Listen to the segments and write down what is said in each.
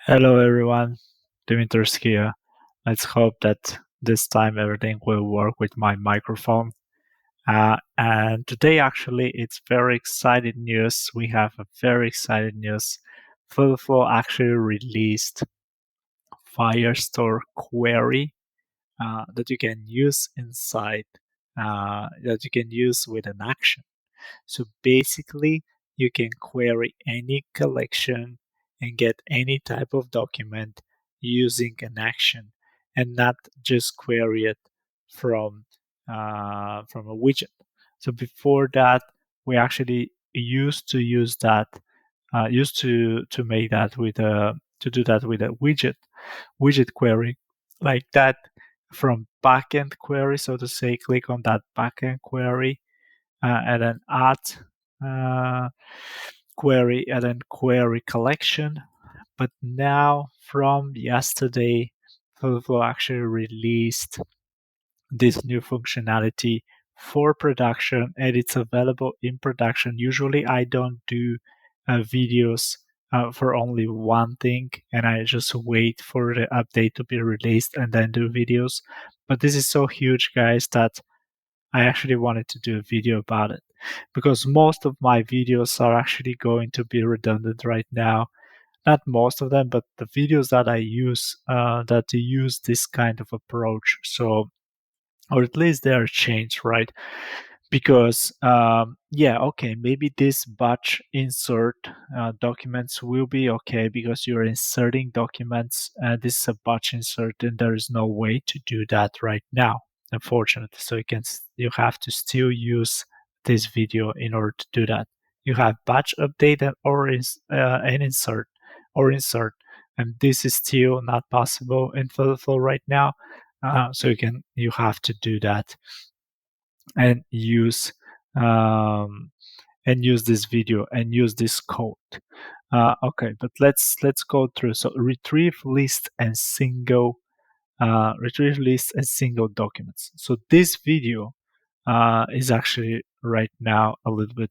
Hello everyone, Dimitri's here. Let's hope that this time everything will work with my microphone. And today actually it's very exciting news. We have a very exciting news. FlutterFlow actually released Firestore query that you can use inside, that you can use with an action. So basically, you can query any collection and get any type of document using an action and not just query it from a widget. So before that, we actually used to use that, used to make that with a to do that with a widget query like that from backend query, so to say. Click on that backend query and then add uh, query and then query collection. But now from yesterday, FlutterFlow actually released this new functionality for production, and it's available in production. Usually I don't do videos for only one thing, and I just wait for the update to be released and then do videos. But this is so huge, guys, that I actually wanted to do a video about it because most of my videos are actually going to be redundant right now. Not most of them, but the videos that I use that use this kind of approach. So, or at least they are changed, right? Because yeah, okay, maybe this batch insert documents will be okay because you're inserting documents. This is a batch insert, and there is no way to do that right now, unfortunately. So you have to still use this video in order to do that. You have batch update and insert, and this is still not possible in FlutterFlow right now. So you have to do that and use um, this video and use this code. Okay, but let's go through. So retrieve list and single documents. So this video is actually right now a little bit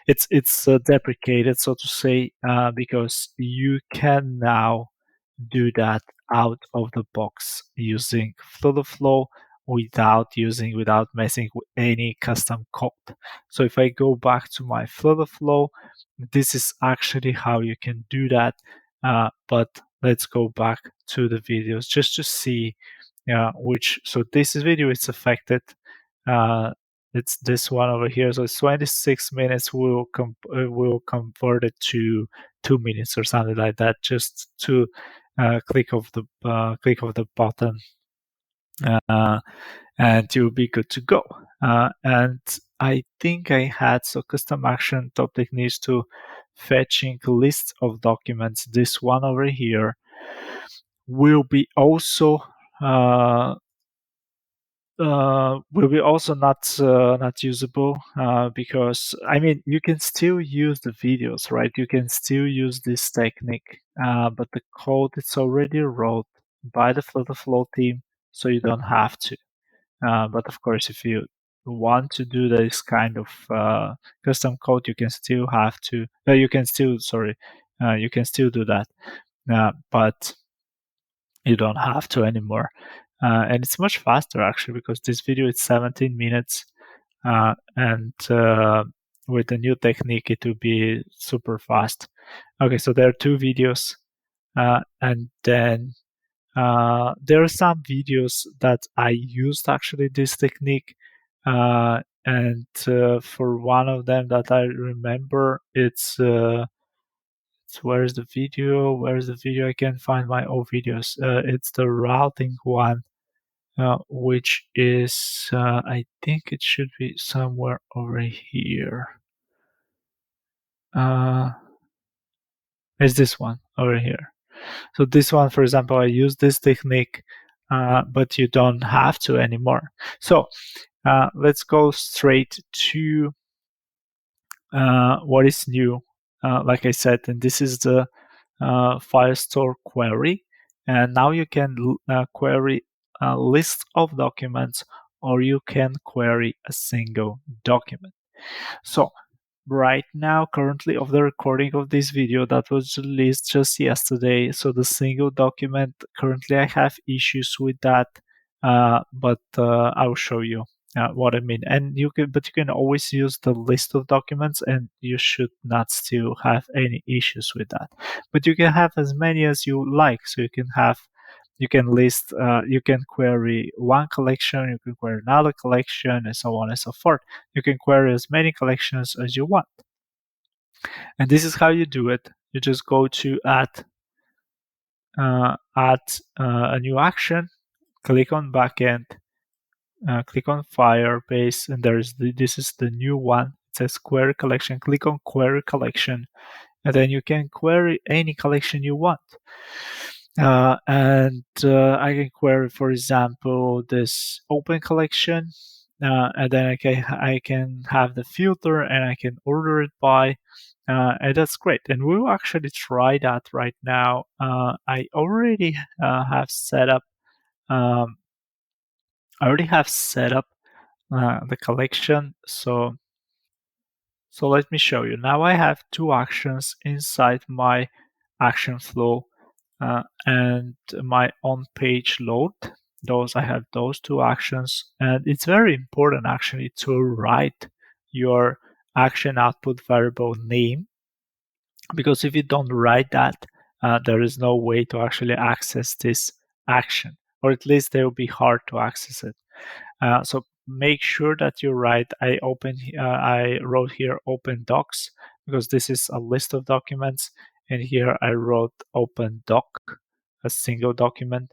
it's deprecated, so to say, because you can now do that out of the box using FlutterFlow without messing with any custom code. So if I go back to my FlutterFlow, this is actually how you can do that. But let's go back to the videos just to see which. So this video is affected. Uh, it's this one over here. So it's 26 minutes. We'll convert it to 2 minutes or something like that, just to click of the button, and you'll be good to go. And I think I had custom action top techniques to fetching lists of documents. This one over here will be also uh, not usable because I mean you can still use the videos, right? You can still use this technique, but the code it's already wrote by the FlutterFlow team, so you don't have to. But of course, if you want to do this kind of custom code, you can still have to. You can still you can still do that, but you don't have to anymore. And it's much faster actually because this video is 17 minutes, and with the new technique it will be super fast. Okay, so there are two videos, and then there are some videos that I used actually this technique, and for one of them that I remember, it's where's the video? Where's the video? I can't find my old videos. It's the routing one, which is I think it should be somewhere over here. It's this one over here. So this one, for example, I use this technique, but you don't have to anymore. So let's go straight to what is new. Like I said, and this is the Firestore query. And now you can query a list of documents, or you can query a single document. So right now, currently, of the recording of this video that was released just yesterday. So the single document, currently I have issues with that, but I will show you what I mean. And but you can always use the list of documents, and you should not still have any issues with that. But you can have as many as you like. So you can list, you can query one collection, you can query another collection, and so on and so forth. You can query as many collections as you want. And this is how you do it. You just go to add a new action, click on backend, click on Firebase, and this is the new one. It says query collection. Click on query collection, and then you can query any collection you want. And I can query, for example, this open collection, and then I can have the filter, and I can order it by, and that's great. And we'll actually try that right now. I already have set up. I already have set up the collection, so let me show you. Now I have two actions inside my action flow and my on-page load. I have those two actions, and it's very important actually to write your action output variable name, because if you don't write that, there is no way to actually access this action, or at least it will be hard to access it. So make sure that you write. I wrote here open docs, because this is a list of documents, and here I wrote open doc, a single document,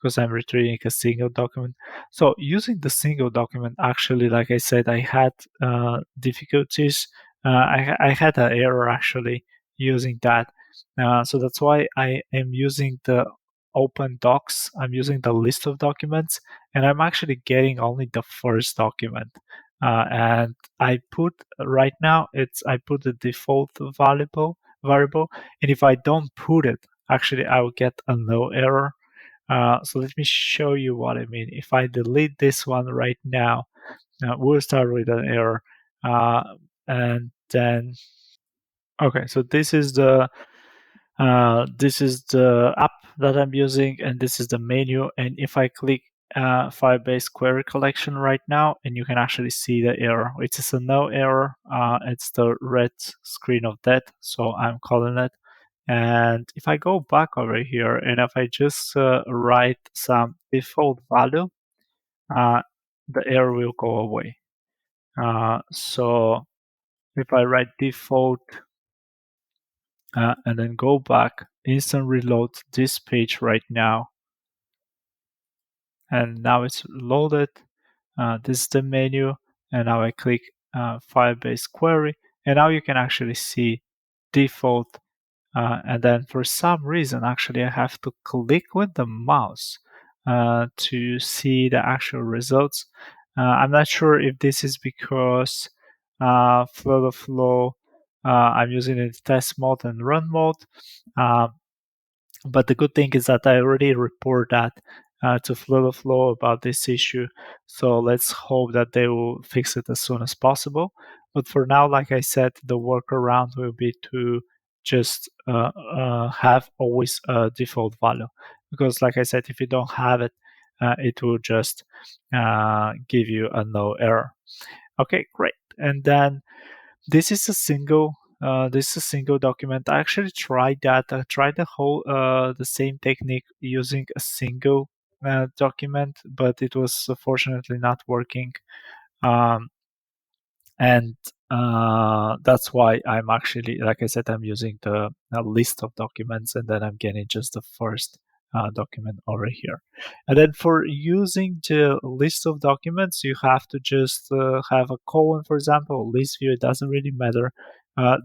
because I'm retrieving a single document. So using the single document, actually, like I said, I had difficulties. I had an error actually using that. So that's why I am using the open docs. I'm using the list of documents, and I'm actually getting only the first document. And I put right now I put the default variable, and if I don't put it, actually I will get a no error. So let me show you what I mean. If I delete this one right now, we'll start with an error, and then okay. So this is the app that I'm using, and this is the menu. And if I click Firebase query collection right now, and you can actually see the error. It is a no error. It's the red screen of death, so I'm calling it. And if I go back over here, and if I just write some default value, the error will go away. So if I write default and then go back, instant reload this page right now, and now it's loaded. This is the menu, and now I click Firebase query, and now you can actually see default. And then for some reason, actually, I have to click with the mouse to see the actual results. I'm not sure if this is because FlutterFlow, I'm using it in test mode and run mode. But the good thing is that I already report that to FlutterFlow about this issue. So let's hope that they will fix it as soon as possible. But for now, like I said, the workaround will be to just have always a default value. Because like I said, if you don't have it, it will just give you a no error. Okay, great. And then this is a single document. I actually tried that. I tried the same technique using a single document, but it was unfortunately not working. And that's why I'm actually, like I said, I'm using the list of documents, and then I'm getting just the first document over here. And then for using the list of documents, you have to just have a colon, for example, list view. It doesn't really matter.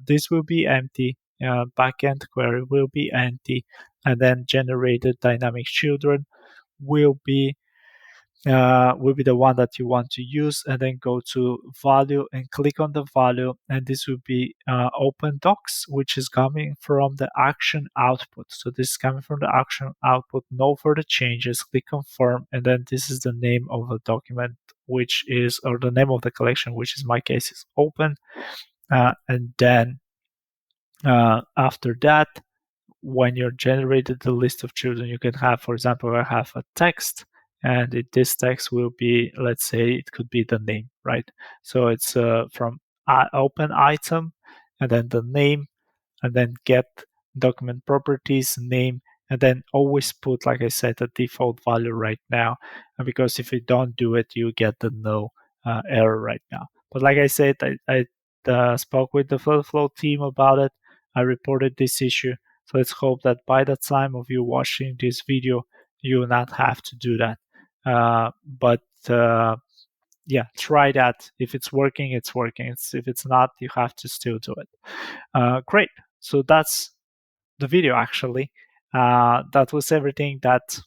This will be empty. Backend query will be empty, and then generated dynamic children will be the one that you want to use, and then go to value and click on the value, and this will be open docs, which is coming from the action output. So this is coming from the action output, no further changes. Click confirm, and then this is the name of the document, which is, or the name of the collection, which is my case is open. And then after that, when you're generated the list of children, you can have, for example, I have a text, and this text will be, let's say, it could be the name, right? So it's from open item, and then the name, and then get document properties, name, and then always put, like I said, a default value right now. And because if you don't do it, you get the no error right now. But like I said, I spoke with the FlutterFlow team about it. I reported this issue. So let's hope that by the time of you watching this video, you will not have to do that. But yeah, try that. If it's working, it's working. If it's not, you have to still do it. Great. So that's the video, actually. That was everything that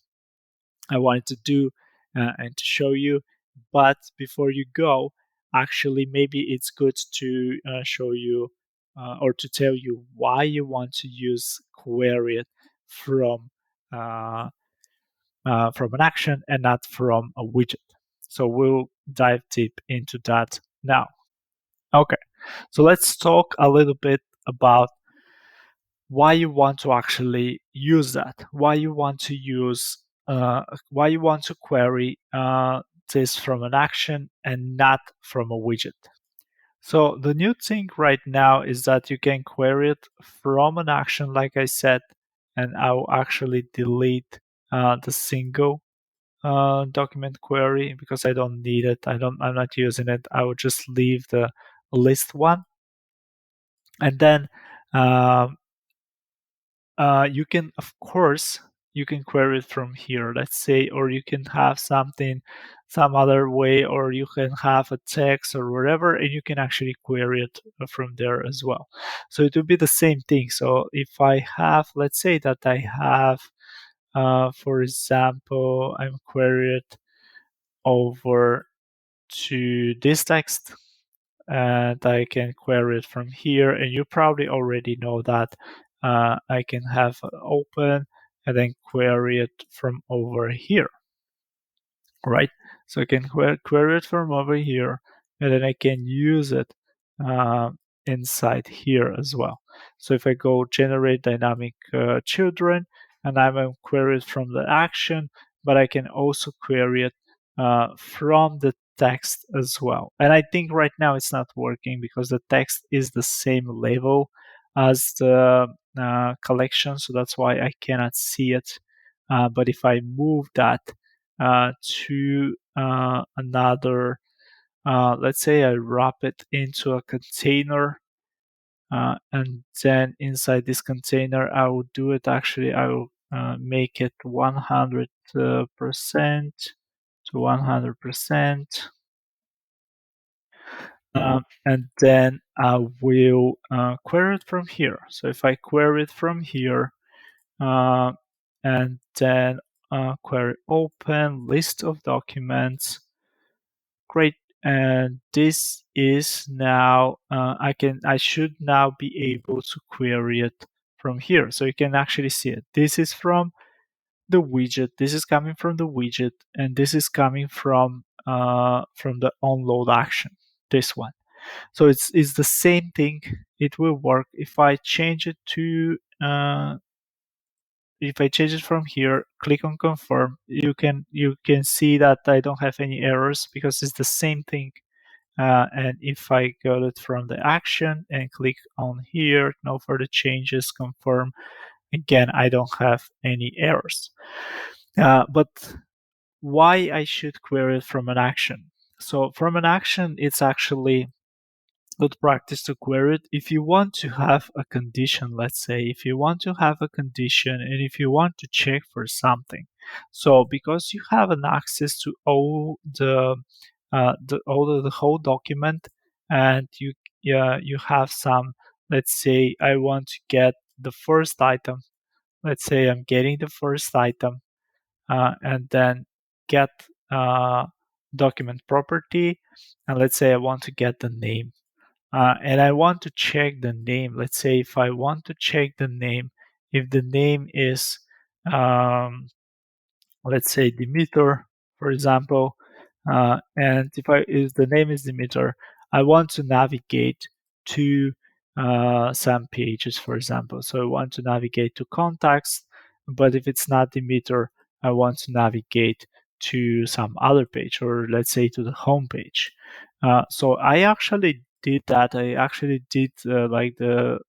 I wanted to do and to show you. But before you go, actually, maybe it's good to show you or to tell you why you want to use query it from from an action and not from a widget. So we'll dive deep into that now. Okay, so let's talk a little bit about why you want to actually use that, why you want to use, why you want to query this from an action and not from a widget. So the new thing right now is that you can query it from an action, like I said, and I'll actually delete the single document query because I don't need it. I'm not using it. I will just leave the list one, and then um, you can, of course, you can query it from here, let's say, or you can have something, some other way, or you can have a text or whatever, and you can actually query it from there as well. So it will be the same thing. So if I have, let's say that I have, for example, I'm queried over to this text, and I can query it from here. And you probably already know that I can have open and then query it from over here, right? So I can query it from over here, and then I can use it uh, inside here as well. So if I go generate dynamic children, and I'm going to query it from the action, but I can also query it from the text as well. And I think right now it's not working because the text is the same level as the collection, so that's why I cannot see it. But if I move that to another, let's say I wrap it into a container, and then inside this container, I will do it. Actually, I will make it 100% to 100%. And then I will query it from here. So if I query it from here, and then query open list of documents, great. And this is now, I should now be able to query it from here. So you can actually see it. This is from the widget. This is coming from the widget, and this is coming from the onload action. This one. So it's the same thing. It will work if I change it to. If I change it from here, click on confirm, you can see that I don't have any errors because it's the same thing. And if I got it from the action and click on here, no further changes, confirm, again, I don't have any errors. But why I should query it from an action? So from an action, it's actually good practice to query it if you want to have a condition. Let's say if you want to have a condition and if you want to check for something. So because you have an access to all the whole document, and you have some, let's say I want to get the first item. Let's say I'm getting the first item, and then get document property, and let's say I want to get the name. And I want to check the name. Let's say if I want to check the name, if the name is, let's say Dimitar, for example, and if the name is Dimitar, I want to navigate to some pages, for example. So I want to navigate to contacts, but if it's not the emitter, I want to navigate to some other page, or let's say to the home page. So I actually did that. I actually did like the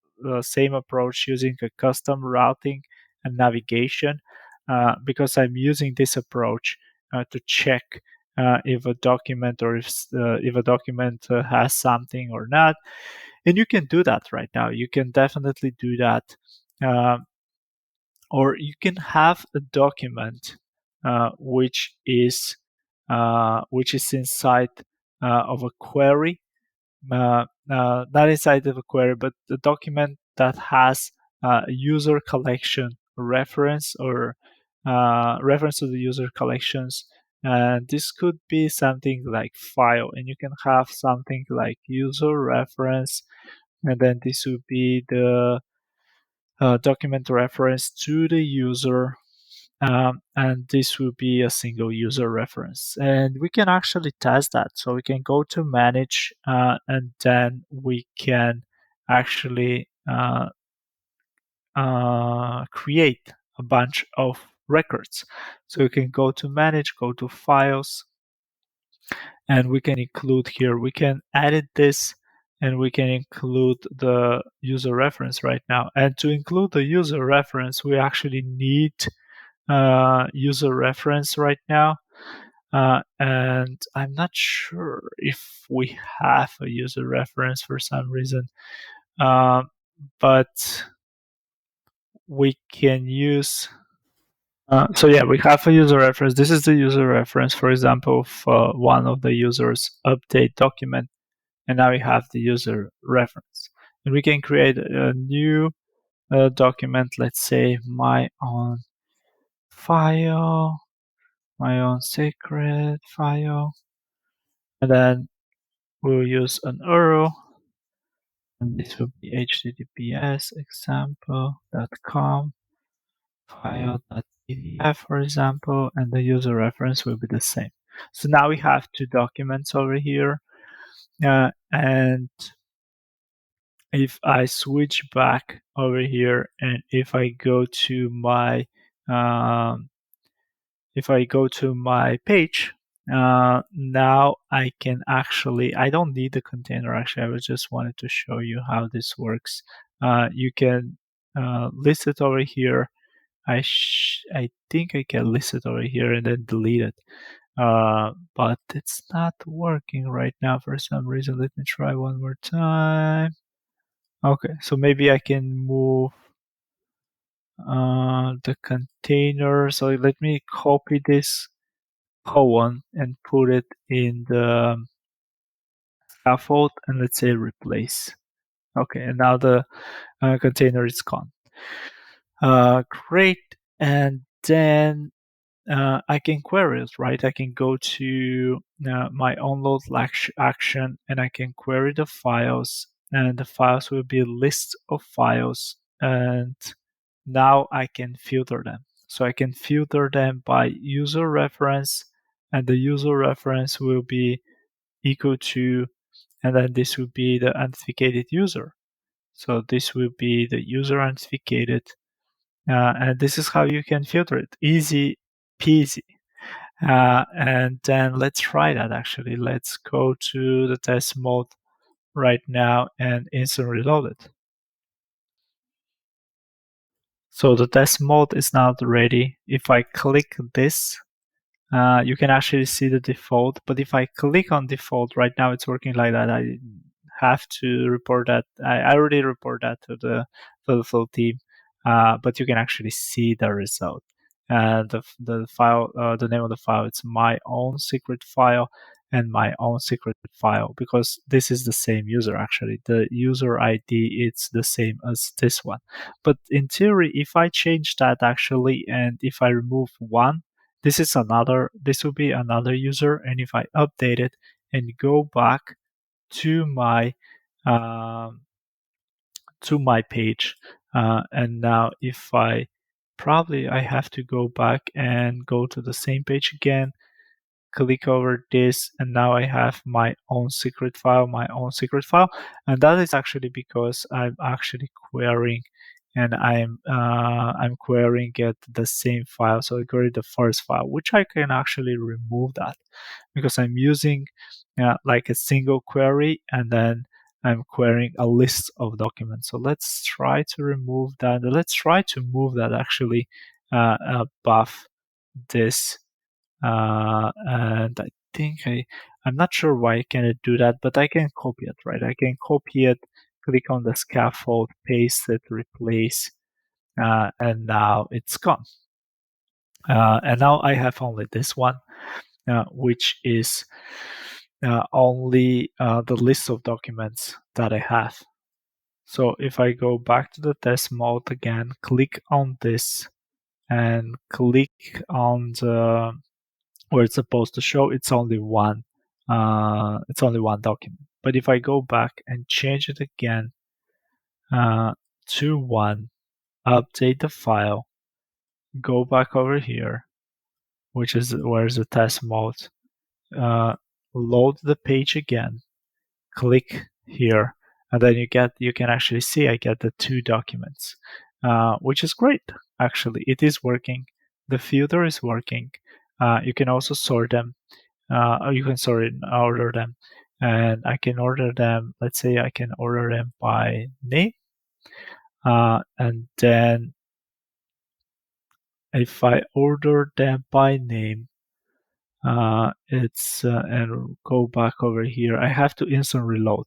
same approach using a custom routing and navigation because I'm using this approach to check if a document or if a document has something or not. And you can do that right now. You can definitely do that. Or you can have a document which is inside of a query, not inside of a query, but the document that has a user collection reference or reference to the user collections. And this could be something like file, and you can have something like user reference, and then this would be the document reference to the user, and this will be a single user reference. And we can actually test that. So we can go to manage, and then we can actually create a bunch of records. So you can go to manage, go to files, and we can include here, we can edit this, and we can include the user reference right now. And to include the user reference, we actually need user reference right now. And I'm not sure if we have a user reference for some reason, but we can use. So yeah, we have a user reference. This is the user reference, for example, for one of the users update document, and now we have the user reference. And we can create a new document, let's say my own file, my own secret file, and then we'll use an URL, and this will be https example.com file.pdf, for example, and the user reference will be the same. So now we have two documents over here, and if I switch back over here, and if I go to my page, now I can actually, I don't need the container actually, I just wanted to show you how this works. You can list it over here. I think I can list it over here and then delete it. But it's not working right now for some reason. Let me try one more time. Okay, so maybe I can move the container. So let me copy this colon and put it in the scaffold, and let's say replace. Okay, and now the container is gone. Great, and then I can query it, right? I can go to my onload action, and I can query the files, and the files will be a list of files, and now I can filter them. So I can filter them by user reference, and the user reference will be equal to, and then this will be the authenticated user. So this will be the user authenticated, and this is how you can filter it. Easy peasy. And then let's try that actually. Let's go to the test mode right now and instant reload it. So the test mode is now ready. If I click this, you can actually see the default. But if I click on default, right now it's working like that. I have to report that. I already report that to the full team, but you can actually see the result. The file, the name of the file, it's my own secret file and my own secret file, because this is the same user actually. The user ID, it's the same as this one. But in theory, if I change that actually, and if I remove one, this will be another user. And if I update it and go back to my page, and now if I have to go back and go to the same page again, click over this, and now I have my own secret file, and that is actually because I'm actually querying, and I'm querying at the same file. So I query the first file, which I can actually remove that because I'm using like a single query, and then I'm querying a list of documents. So let's try to remove that. Let's try to move that actually above this. And I think I'm not sure why I cannot do that, but I can copy it, right? I can copy it, click on the scaffold, paste it, replace, and now it's gone. And now I have only this one, which is only the list of documents that I have. So if I go back to the test mode again, click on this and click on the where it's supposed to show, it's only one document. But if I go back and change it again to one, update the file, go back over here, which is where's the test mode, load the page again, click here, and then you can actually see I get the two documents, which is great. Actually, it is working. The filter is working. You can also sort them. Or you can order them, and I can order them. Let's say I can order them by name, and then if I order them by name, it's and go back over here. I have to instant reload,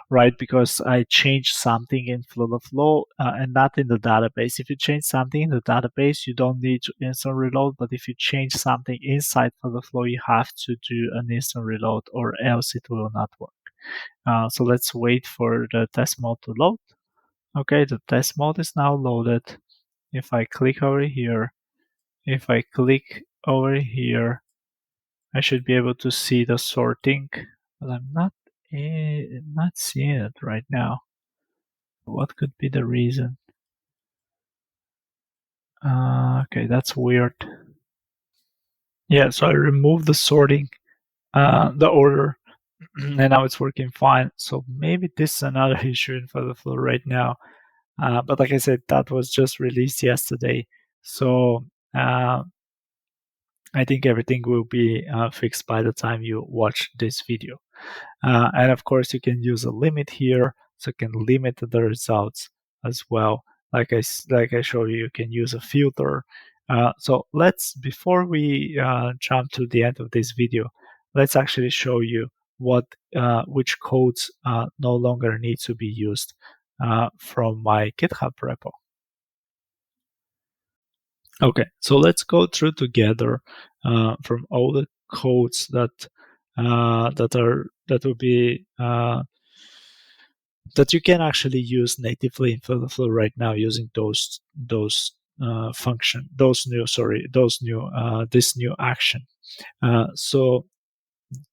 right? Because I changed something in FlutterFlow and not in the database. If you change something in the database, you don't need to instant reload. But if you change something inside FlutterFlow, you have to do an instant reload, or else it will not work. So let's wait for the test mode to load. Okay, the test mode is now loaded. If I click over here, I should be able to see the sorting, but I'm not seeing it right now. What could be the reason? Okay, that's weird. Yeah, so I removed the sorting, the order, and now it's working fine. So maybe this is another issue in FlutterFlow right now. But like I said, that was just released yesterday. So I think everything will be fixed by the time you watch this video. And of course, you can use a limit here, so you can limit the results as well. Like I showed you, you can use a filter. So before we jump to the end of this video, let's actually show you which codes no longer need to be used from my GitHub repo. Okay, so let's go through together from all the codes that will be that you can actually use natively in FlutterFlow right now using this new action. So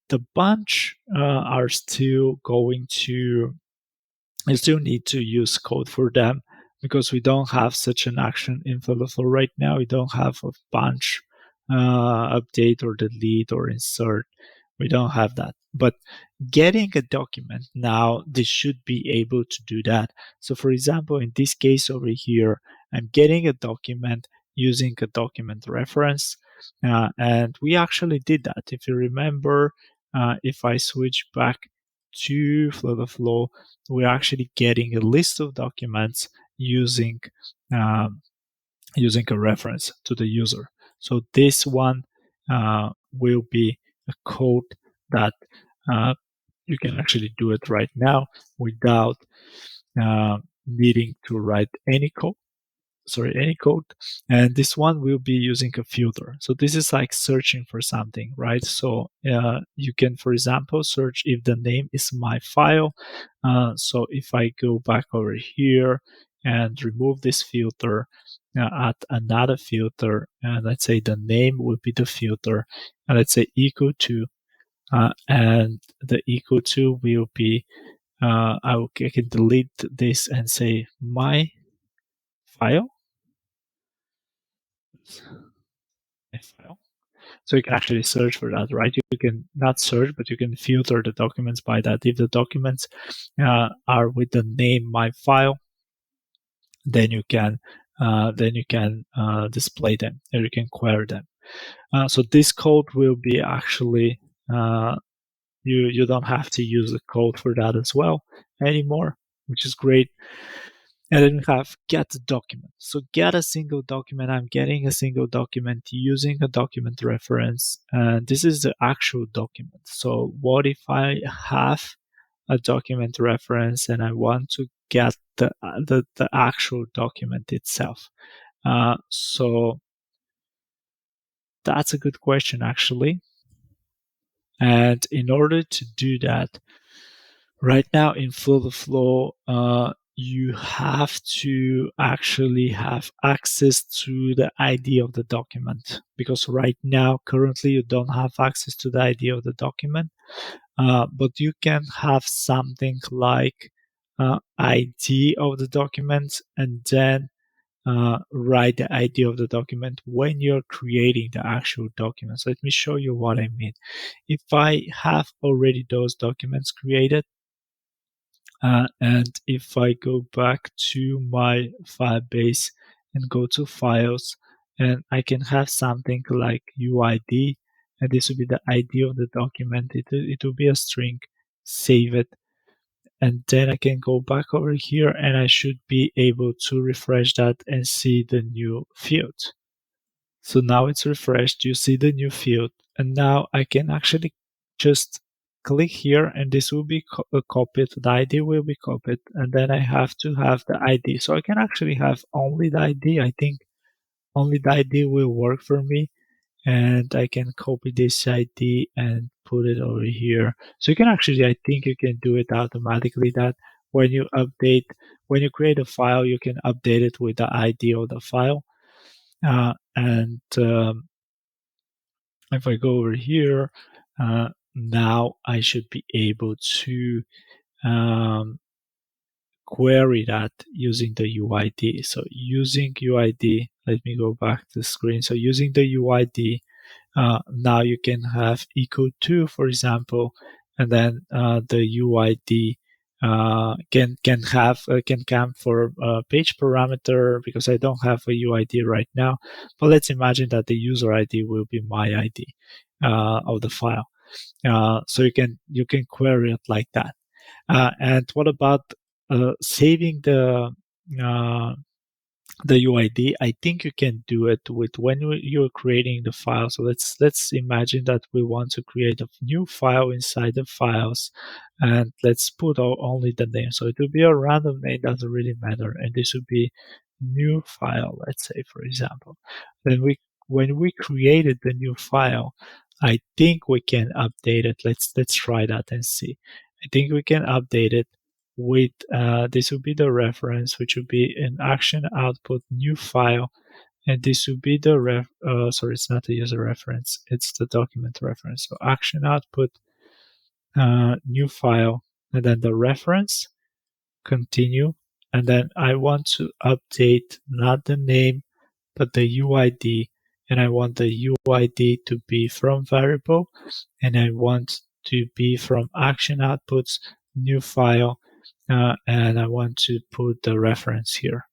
the bunch are still going to. You still need to use code for them because we don't have such an action in FlutterFlow right now. We don't have a bunch update or delete or insert. We don't have that. But getting a document now, this should be able to do that. So for example, in this case over here, I'm getting a document using a document reference. And we actually did that. If you remember, if I switch back to FlutterFlow, we're actually getting a list of documents using a reference to the user. So this one will be a code that you can actually do it right now without needing to write any code. And this one will be using a filter. So this is like searching for something, right? So you can, for example, search if the name is my file. So if I go back over here and remove this filter, add another filter, and let's say the name will be the filter, and let's say equal to, and the equal to will be, I can delete this and say my file. So you can actually search for that, right? You can not search, but you can filter the documents by that. If the documents are with the name my file, then you can display them, or you can query them. So this code will be actually you don't have to use the code for that as well anymore, which is great. And then we have get document. So get a single document. I'm getting a single document using a document reference, and this is the actual document. So what if I have a document reference and I want to get the actual document itself? So that's a good question, actually. And in order to do that, right now in FlutterFlow, you have to actually have access to the ID of the document, because right now, currently, you don't have access to the ID of the document. But you can have something like ID of the document, and then write the ID of the document when you're creating the actual document. So let me show you what I mean. If I have already those documents created, and if I go back to my Firebase and go to files, and I can have something like UID, and this will be the ID of the document. It will be a string, save it, and then I can go back over here and I should be able to refresh that and see the new field. So now it's refreshed, you see the new field, and now I can actually just click here and this will be copied, the ID will be copied, and then I have to have the ID. So I can actually have only the ID. I think only the ID will work for me, and I can copy this ID and put it over here. So you can actually, I think you can do it automatically, that when you create a file, you can update it with the ID of the file. And if I go over here, now I should be able to query that using the UID. So using UID, let me go back to the screen. So using the UID, now you can have equal to, for example, and then the UID can come for page parameter, because I don't have a UID right now. But let's imagine that the user ID will be my ID of the file. So you can query it like that. And what about saving the UID? I think you can do it with when you're creating the file. So let's imagine that we want to create a new file inside the files, and let's put only the name. So it will be a random name, doesn't really matter, and this would be new file, let's say, for example. Then when we created the new file, I think we can update it. Let's try that and see. I think we can update it with this will be the reference, which will be an action output new file, and this will be the sorry, it's not a user reference, it's the document reference. So action output new file, and then the reference, continue, and then I want to update not the name but the UID, and I want the UID to be from variable, and I want to be from action outputs new file, and I want to put the reference here.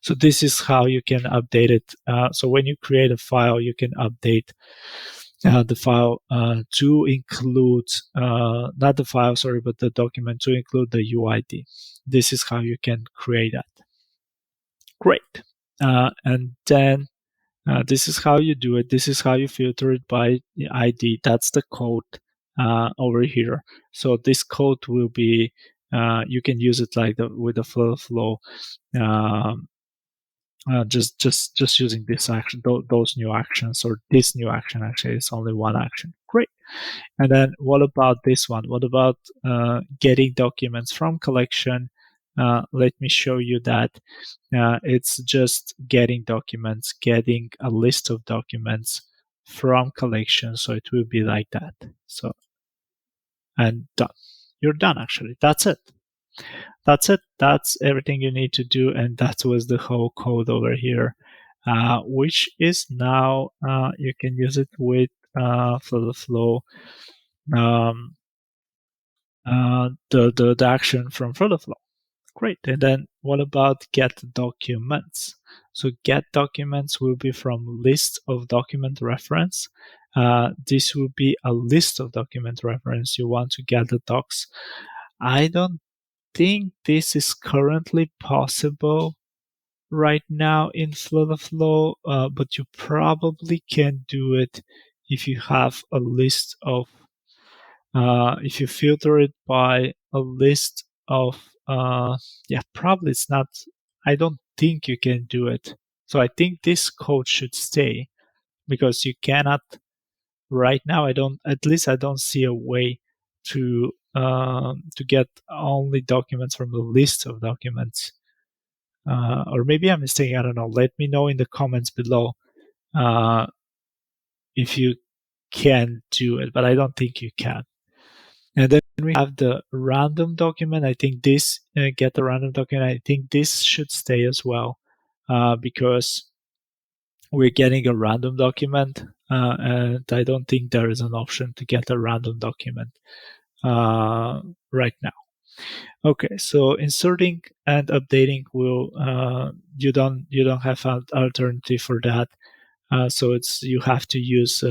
So this is how you can update it. So when you create a file, you can update the file to include, not the file, sorry, but the document to include the UID. This is how you can create that. Great. And then this is how you do it. This is how you filter it by the ID. That's the code over here. So this code will be, you can use it like with the FlutterFlow, just using this action, those new actions, or this new action. Actually, it's only one action. Great. And then what about this one? What about getting documents from collection? Let me show you that. It's just getting documents, getting a list of documents from collection. So it will be like that. So, and done. You're done, actually. That's it. That's it. That's everything you need to do. And that was the whole code over here. which is now you can use it with FlutterFlow, um, the action from FlutterFlow. Great. And then what about get documents? So get documents will be from list of document reference. This will be a list of document reference. You want to get the docs. I don't think this is currently possible right now in FlutterFlow, but you probably can do it if you have a list of, if you filter it by a list of, yeah, probably it's not, I don't think you can do it. So I think this code should stay because you cannot, right now, at least I don't see a way to get only documents from the list of documents. Or maybe I'm mistaken. I don't know. Let me know in the comments below uh, if you can do it, but I don't think you can. And then we have the random document. I think this get the random document. I think this should stay as well because we're getting a random document, and I don't think there is an option to get a random document right now. Okay, so inserting and updating will you don't have an alternative for that. So it's you have to use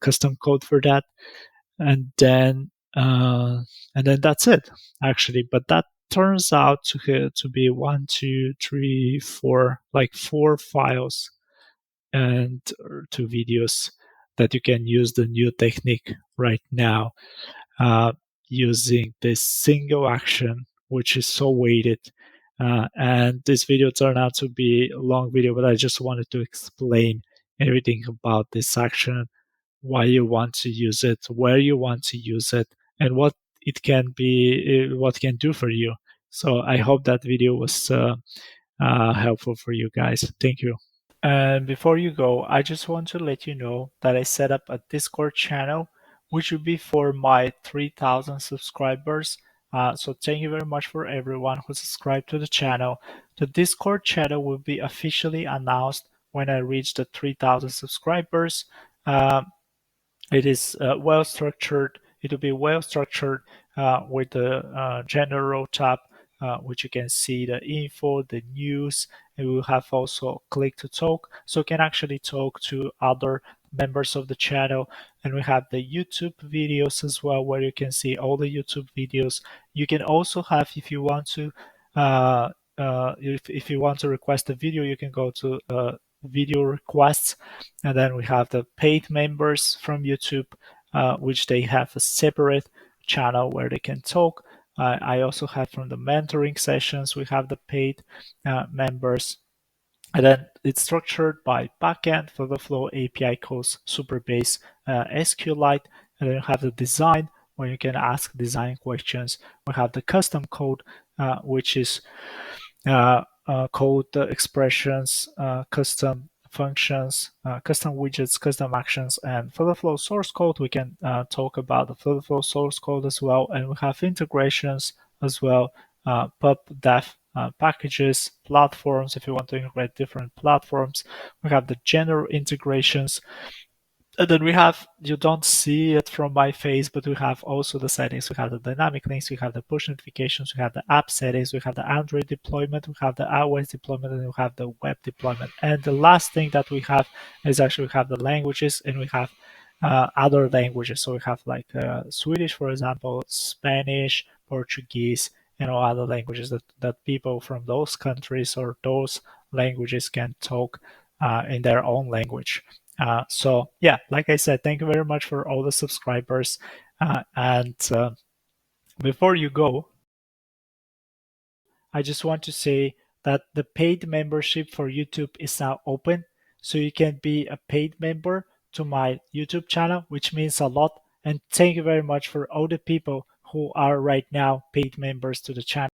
custom code for that, and then that's it actually. But that turns out to be one, two, three, four, like four files and two videos that you can use the new technique right now uh, using this single action, which is so weighted. And this video turned out to be a long video, but I just wanted to explain everything about this action, why you want to use it, where you want to use it, and what it can be, what it can do for you. So I hope that video was helpful for you guys. Thank you. And before you go, I just want to let you know that I set up a Discord channel, which will be for my 3,000 subscribers. So thank you very much for everyone who subscribed to the channel. The Discord channel will be officially announced when I reach the 3,000 subscribers. It is well structured. It will be well structured with the general tab, which you can see the info, the news, and we will have also click to talk. So you can actually talk to other members of the channel. And we have the YouTube videos as well, where you can see all the YouTube videos. You can also have, if you want to, if you want to request a video, you can go to video requests, and then we have the paid members from YouTube, which they have a separate channel where they can talk. I also have from the mentoring sessions, we have the paid members. And then it's structured by backend, FlutterFlow, API calls, Superbase, SQLite, and then you have the design where you can ask design questions. We have the custom code, which is code expressions, custom functions, custom widgets, custom actions, and FlutterFlow source code. We can talk about the FlutterFlow source code as well, and we have integrations as well, pub, dev, packages, platforms, if you want to integrate different platforms. We have the general integrations. And then we have, you don't see it from my face, but we have also the settings. We have the dynamic links, we have the push notifications, we have the app settings, we have the Android deployment, we have the iOS deployment, and we have the web deployment. And the last thing that we have is actually we have the languages, and we have other languages. So we have like Swedish, for example, Spanish, Portuguese, and all other languages that people from those countries or those languages can talk in their own language. So yeah, like I said, thank you very much for all the subscribers. And before you go, I just want to say that the paid membership for YouTube is now open. So you can be a paid member to my YouTube channel, which means a lot. And thank you very much for all the people who are right now paid members to the channel.